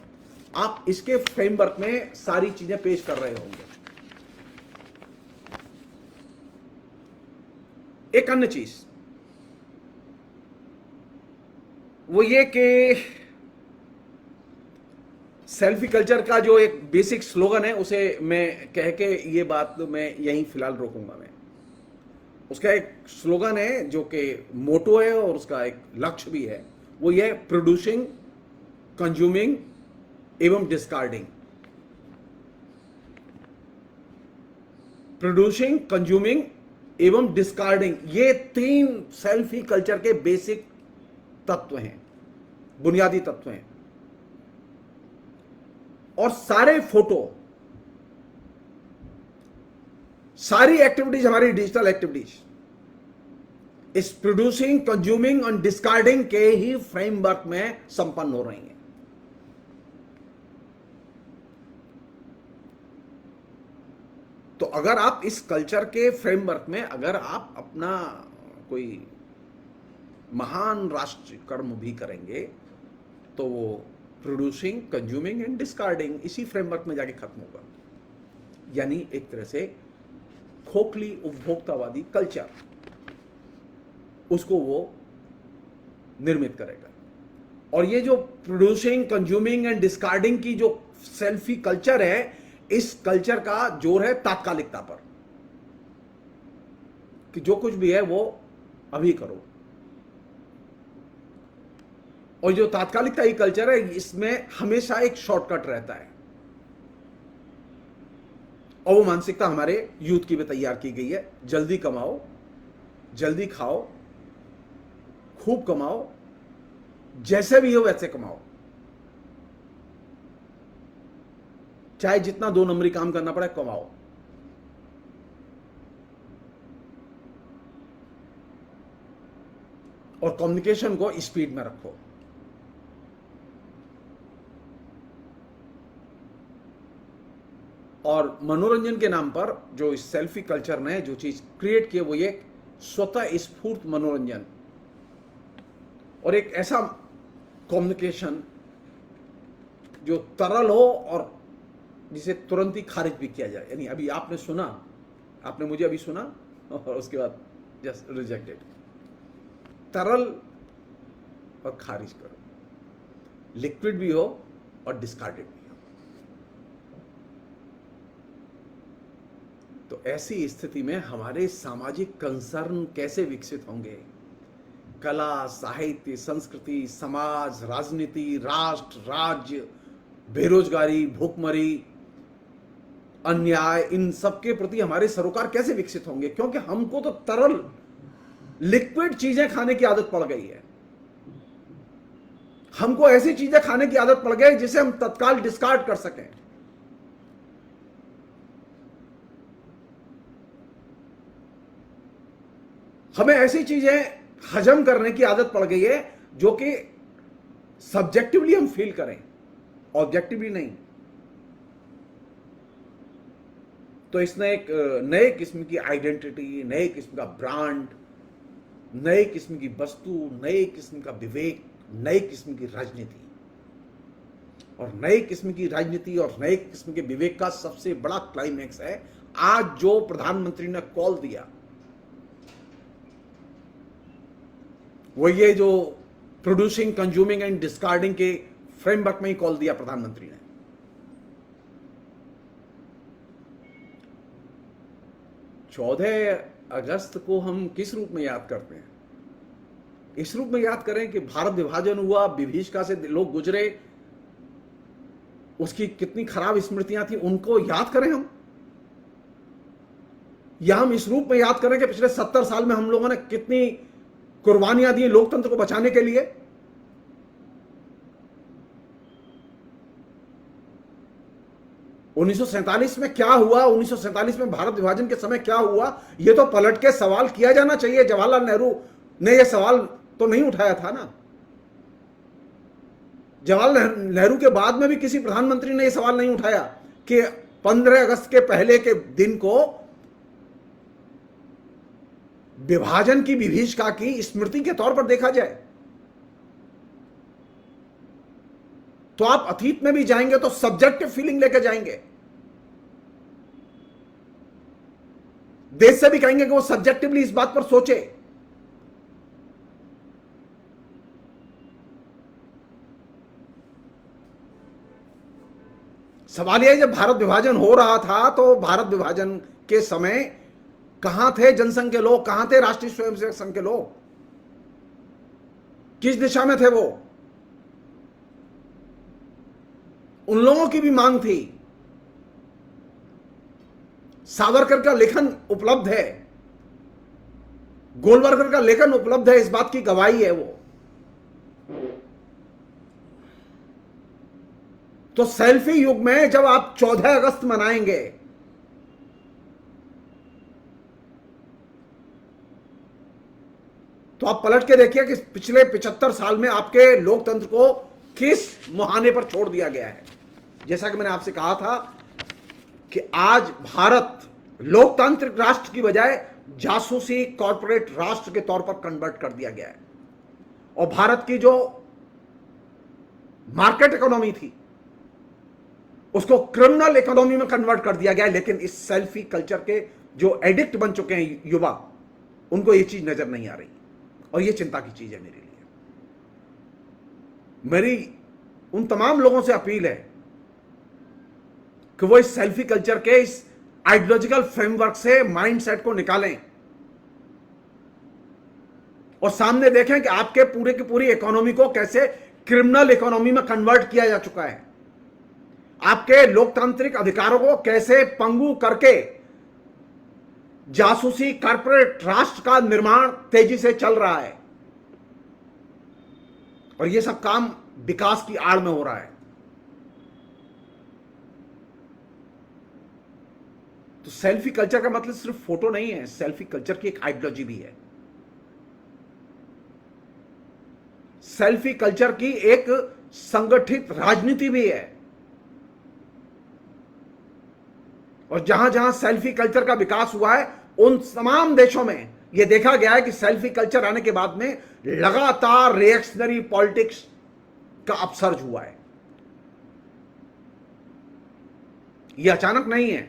S1: आप इसके फ्रेमवर्क में सारी चीजें पेश कर रहे होंगे। एक अन्य चीज वो ये कि सेल्फी कल्चर का जो एक बेसिक स्लोगन है, उसे मैं कह के ये बात मैं यहीं फिलहाल रोकूंगा। मैं उसका एक स्लोगन है जो कि मोटो है और उसका एक लक्ष्य भी है, वो ये प्रोड्यूसिंग, कंज्यूमिंग एवं डिस्कार्डिंग। प्रोड्यूसिंग, कंज्यूमिंग एवं डिस्कार्डिंग, ये 3 सेल्फी कल्चर के बेसिक तत्व हैं, बुनियादी तत्व हैं। और सारे फोटो, सारी एक्टिविटीज, हमारी डिजिटल एक्टिविटीज, इस प्रोड्यूसिंग, कंज्यूमिंग और डिस्कार्डिंग के ही फ्रेमवर्क में संपन्न हो रही हैं। तो अगर आप इस कल्चर के फ्रेमवर्क में अगर आप अपना कोई महान राष्ट्र कर्म भी करेंगे तो वो प्रोड्यूसिंग, कंज्यूमिंग एंड डिस्कार्डिंग इसी फ्रेमवर्क में जाके खत्म होगा। यानी एक तरह से खोखली उपभोक्तावादी कल्चर, उसको वो निर्मित करेगा। और ये जो प्रोड्यूसिंग, कंज्यूमिंग एंड डिस्कार्डिंग की जो सेल्फी कल्चर है, इस कल्चर का जोर है तात्कालिकता पर, कि जो कुछ भी है वो अभी करो। और जो तात्कालिकता ही कल्चर है, इसमें हमेशा एक शॉर्टकट रहता है। और वो मानसिकता हमारे यूथ की भी तैयार की गई है। जल्दी कमाओ, जल्दी खाओ, खूब कमाओ, जैसे भी हो वैसे कमाओ, चाहे जितना 2 नंबरी काम करना पड़े कमाओ। और कम्युनिकेशन को स्पीड में रखो। और मनोरंजन के नाम पर जो इस सेल्फी कल्चर ने जो चीज क्रिएट की है, वो ये स्वतः स्फूर्त मनोरंजन और एक ऐसा कम्युनिकेशन जो तरल हो और जिसे तुरंत ही खारिज भी किया जाए। यानी अभी आपने सुना, आपने मुझे अभी सुना और उसके बाद जस्ट रिजेक्टेड। तरल और खारिज करो, लिक्विड भी हो और डिस्कार्डेड भी हो। तो ऐसी स्थिति में हमारे सामाजिक कंसर्न कैसे विकसित होंगे? कला, साहित्य, संस्कृति, समाज, राजनीति, राष्ट्र, राज्य, बेरोजगारी, भूखमरी, अन्याय, इन सब के प्रति हमारे सरोकार कैसे विकसित होंगे? क्योंकि हमको तो तरल, लिक्विड चीजें खाने की आदत पड़ गई है। हमको ऐसी चीजें खाने की आदत पड़ गई जिसे हम तत्काल डिस्कार्ड कर सकें। हमें ऐसी चीजें हजम करने की आदत पड़ गई है जो कि सब्जेक्टिवली हम फील करें, ऑब्जेक्टिवली नहीं। तो इसने एक नए किस्म की आइडेंटिटी, नए किस्म का ब्रांड, नए किस्म की वस्तु, नए किस्म का विवेक, नए किस्म की राजनीति, और नए किस्म की राजनीति और नए किस्म के विवेक का सबसे बड़ा क्लाइमैक्स है आज जो प्रधानमंत्री ने कॉल दिया। वो ये जो प्रोड्यूसिंग, कंज्यूमिंग एंड डिस्कार्डिंग के फ्रेमवर्क में ही कॉल दिया प्रधानमंत्री ने। 14 अगस्त को हम किस रूप में याद करते हैं? इस रूप में याद करें कि भारत विभाजन हुआ, विभीषिका से लोग गुजरे, उसकी कितनी खराब स्मृतियां थी, उनको याद करें हम, या हम इस रूप में याद करें कि पिछले 70 साल में हम लोगों ने कितनी कुर्बानियां दी लोकतंत्र को बचाने के लिए। उन्नीस सौ सैंतालीस में क्या हुआ, 1947 में भारत विभाजन के समय क्या हुआ, यह तो पलट के सवाल किया जाना चाहिए। जवाहरलाल नेहरू ने यह सवाल तो नहीं उठाया था ना। जवाहरलाल नेहरू के बाद में भी किसी प्रधानमंत्री ने यह सवाल नहीं उठाया कि 15 अगस्त के पहले के दिन को विभाजन की विभीषिका की स्मृति के तौर पर देखा जाए। तो आप अतीत में भी जाएंगे तो सब्जेक्टिव फीलिंग लेकर जाएंगे, देश से भी कहेंगे कि वो सब्जेक्टिवली इस बात पर सोचे। सवाल यह, जब भारत विभाजन हो रहा था तो भारत विभाजन के समय कहां थे जनसंघ के लोग, कहां थे राष्ट्रीय स्वयंसेवक संघ के लोग, किस दिशा में थे वो? उन लोगों की भी मांग थी। सावरकर का लेखन उपलब्ध है, गोलवलकर का लेखन उपलब्ध है, इस बात की गवाही है वो। तो सेल्फी युग में जब आप 14 अगस्त मनाएंगे, तो आप पलट के देखिए कि पिछले 75 साल में आपके लोकतंत्र को किस मुहाने पर छोड़ दिया गया है। जैसा कि मैंने आपसे कहा था कि आज भारत लोकतांत्रिक राष्ट्र की बजाय जासूसी कॉरपोरेट राष्ट्र के तौर पर कन्वर्ट कर दिया गया है, और भारत की जो मार्केट इकोनॉमी थी उसको क्रिमिनल इकोनॉमी में कन्वर्ट कर दिया गया है। लेकिन इस सेल्फी कल्चर के जो एडिक्ट बन चुके हैं युवा, उनको ये चीज नजर नहीं आ रही, और ये चिंता की चीज है मेरे लिए। मेरी उन तमाम लोगों से अपील है कि वो इस सेल्फी कल्चर के इस आइडियोलॉजिकल फ्रेमवर्क से माइंडसेट को निकालें और सामने देखें कि आपके पूरे की पूरी इकोनॉमी को कैसे क्रिमिनल इकोनॉमी में कन्वर्ट किया जा चुका है, आपके लोकतांत्रिक अधिकारों को कैसे पंगु करके जासूसी कॉर्पोरेट राष्ट्र का निर्माण तेजी से चल रहा है, और यह सब काम विकास की आड़ में हो रहा है। तो सेल्फी कल्चर का मतलब सिर्फ फोटो नहीं है, सेल्फी कल्चर की एक आइडियोलॉजी भी है। सेल्फी कल्चर की एक संगठित राजनीति भी है, और जहां जहां सेल्फी कल्चर का विकास हुआ है उन तमाम देशों में यह देखा गया है कि सेल्फी कल्चर आने के बाद में लगातार रिएक्शनरी पॉलिटिक्स का अपसर्ज हुआ है। यह अचानक नहीं है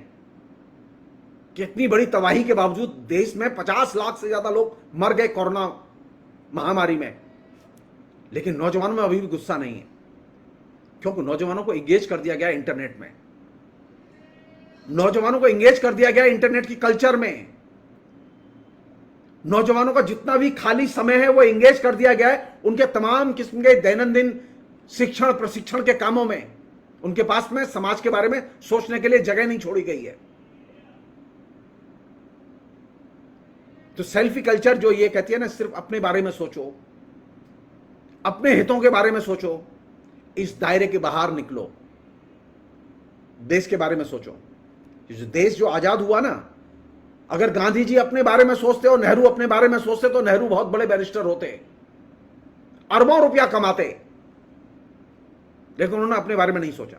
S1: कि इतनी बड़ी तबाही के बावजूद देश में 50 लाख से ज्यादा लोग मर गए कोरोना महामारी में, लेकिन नौजवानों में अभी भी गुस्सा नहीं है, क्योंकि नौजवानों को एंगेज कर दिया गया इंटरनेट में, नौजवानों को एंगेज कर दिया गया इंटरनेट की कल्चर में, नौजवानों का जितना भी खाली समय है वो एंगेज कर दिया गया है उनके तमाम किस्म के दैनंदिन शिक्षण प्रशिक्षण के कामों में। उनके पास में समाज के बारे में सोचने के लिए जगह नहीं छोड़ी गई है। तो सेल्फी कल्चर जो ये कहती है ना, सिर्फ अपने बारे में सोचो, अपने हितों के बारे में सोचो, इस दायरे के बाहर निकलो, देश के बारे में सोचो। जो देश जो आजाद हुआ ना, अगर गांधी जी अपने बारे में सोचते और नेहरू अपने बारे में सोचते तो नेहरू बहुत बड़े बैरिस्टर होते, अरबों रुपया कमाते, लेकिन उन्होंने अपने बारे में नहीं सोचा।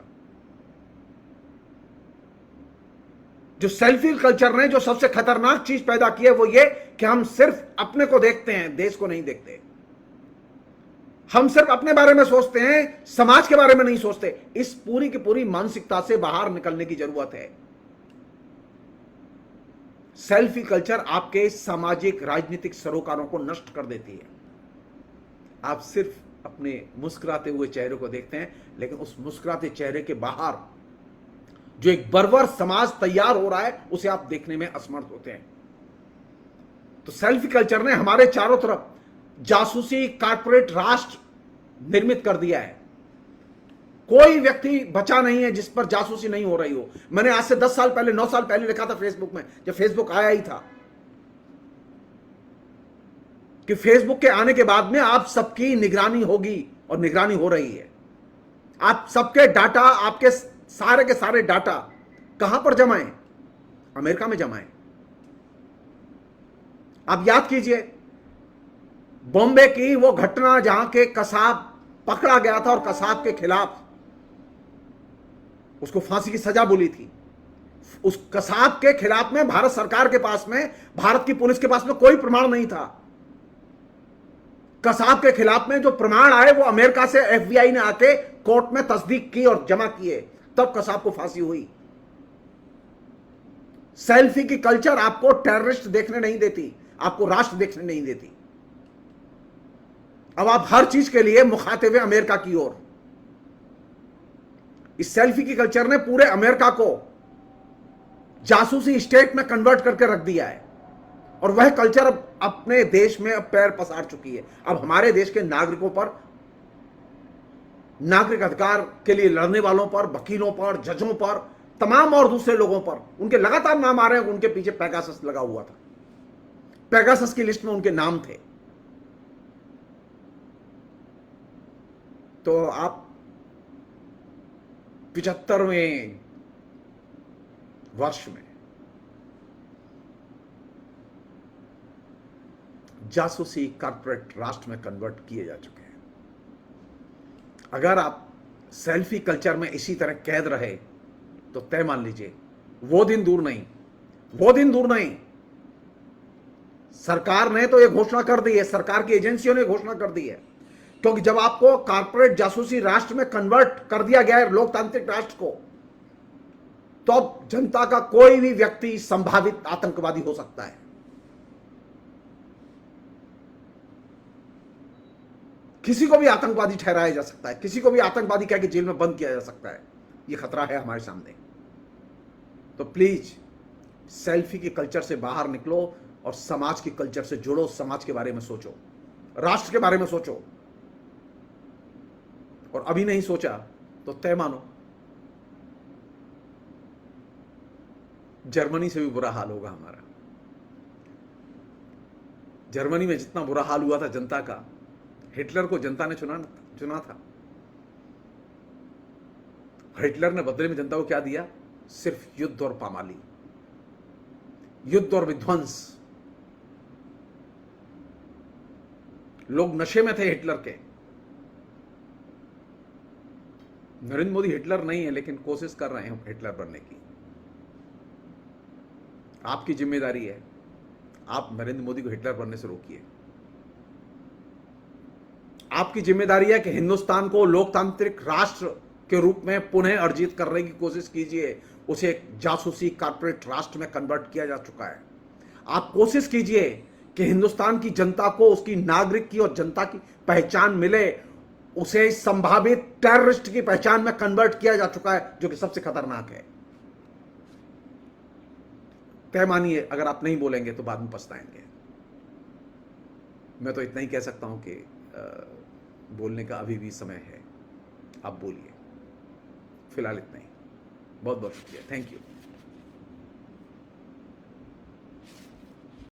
S1: जो सेल्फी कल्चर ने जो सबसे खतरनाक चीज पैदा की है वो ये कि हम सिर्फ अपने को देखते हैं, देश को नहीं देखते। हम सिर्फ अपने बारे में सोचते हैं, समाज के बारे में नहीं सोचते। इस पूरी की पूरी मानसिकता से बाहर निकलने की जरूरत है। सेल्फी कल्चर आपके सामाजिक राजनीतिक सरोकारों को नष्ट कर देती है। आप सिर्फ अपने मुस्कुराते हुए चेहरे को देखते हैं, लेकिन उस मुस्कुराते चेहरे के बाहर जो एक बर्बर समाज तैयार हो रहा है उसे आप देखने में असमर्थ होते हैं। तो सेल्फी कल्चर ने हमारे चारों तरफ जासूसी कॉर्पोरेट राष्ट्र निर्मित कर दिया है। कोई व्यक्ति बचा नहीं है जिस पर जासूसी नहीं हो रही हो। मैंने आज से 10 साल पहले 9 साल पहले लिखा था फेसबुक में, जब फेसबुक आया ही था, कि फेसबुक के आने के बाद में आप सबकी निगरानी होगी, और निगरानी हो रही है। आप सबके डाटा, आपके सारे के सारे डाटा कहां पर जमा है? अमेरिका में जमा है। आप याद कीजिए बॉम्बे की वो घटना जहां के कसाब पकड़ा गया था और कसाब के खिलाफ उसको फांसी की सजा बोली थी। उस कसाब के खिलाफ में भारत सरकार के पास में, भारत की पुलिस के पास में कोई प्रमाण नहीं था। कसाब के खिलाफ में जो प्रमाण आए वो अमेरिका से एफबीआई ने आके कोर्ट में तस्दीक की और जमा किए, तब कसाब को फांसी हुई। सेल्फी की कल्चर आपको टेररिस्ट देखने नहीं देती, आपको राष्ट्र देखने नहीं देती। अब आप हर चीज के लिए मुखाते हुए अमेरिका की ओर। इस सेल्फी की कल्चर ने पूरे अमेरिका को जासूसी स्टेट में कन्वर्ट करके रख दिया है, और वह कल्चर अब अपने देश में अब पैर पसार चुकी है। अब हमारे देश के नागरिकों पर, नागरिक अधिकार के लिए लड़ने वालों पर, वकीलों पर, जजों पर, तमाम और दूसरे लोगों पर उनके लगातार नाम आ रहे हैं। उनके पीछे पेगासस लगा हुआ था, पेगासस की लिस्ट में उनके नाम थे। तो आप 75वें वर्ष में जासूसी कॉर्पोरेट राष्ट्र में कन्वर्ट किए जा चुके हैं। अगर आप सेल्फी कल्चर में इसी तरह कैद रहे तो तय मान लीजिए वो दिन दूर नहीं, वो दिन दूर नहीं। सरकार ने तो यह घोषणा कर दी है, सरकार की एजेंसियों ने घोषणा कर दी है, क्योंकि जब आपको कॉर्पोरेट जासूसी राष्ट्र में कन्वर्ट कर दिया गया है, लोकतांत्रिक राष्ट्र को, तो अब जनता का कोई भी व्यक्ति संभावित आतंकवादी हो सकता है। किसी को भी आतंकवादी ठहराया जा सकता है, किसी को भी आतंकवादी कह के जेल में बंद किया जा सकता है। यह खतरा है हमारे सामने। तो प्लीज सेल्फी के कल्चर से बाहर निकलो और समाज के कल्चर से जुड़ो, समाज के बारे में सोचो, राष्ट्र के बारे में सोचो। और अभी नहीं सोचा तो तय मानो जर्मनी से भी बुरा हाल होगा हमारा। जर्मनी में जितना बुरा हाल हुआ था जनता का, हिटलर को जनता ने चुना था। हिटलर ने बदले में जनता को क्या दिया? सिर्फ युद्ध और पामाली, युद्ध और विध्वंस। लोग नशे में थे हिटलर के। नरेंद्र मोदी हिटलर नहीं है, लेकिन कोशिश कर रहे हैं हिटलर बनने की। आपकी जिम्मेदारी है, आप नरेंद्र मोदी को हिटलर बनने से रोकिए। आपकी जिम्मेदारी है कि हिंदुस्तान को लोकतांत्रिक राष्ट्र के रूप में पुनः अर्जित करने की कोशिश कीजिए। उसे एक जासूसी कॉर्पोरेट राष्ट्र में कन्वर्ट किया जा चुका है। आप कोशिश कीजिए कि हिंदुस्तान की जनता को उसकी नागरिक की और जनता की पहचान मिले। उसे संभावित टेररिस्ट की पहचान में कन्वर्ट किया जा चुका है, जो कि सबसे खतरनाक है। तय मानिए, अगर आप नहीं बोलेंगे तो बाद में पछताएंगे। मैं तो इतना ही कह सकता हूं कि बोलने का अभी भी समय है, आप बोलिए। फिलहाल इतना ही। बहुत बहुत शुक्रिया, थैंक यू।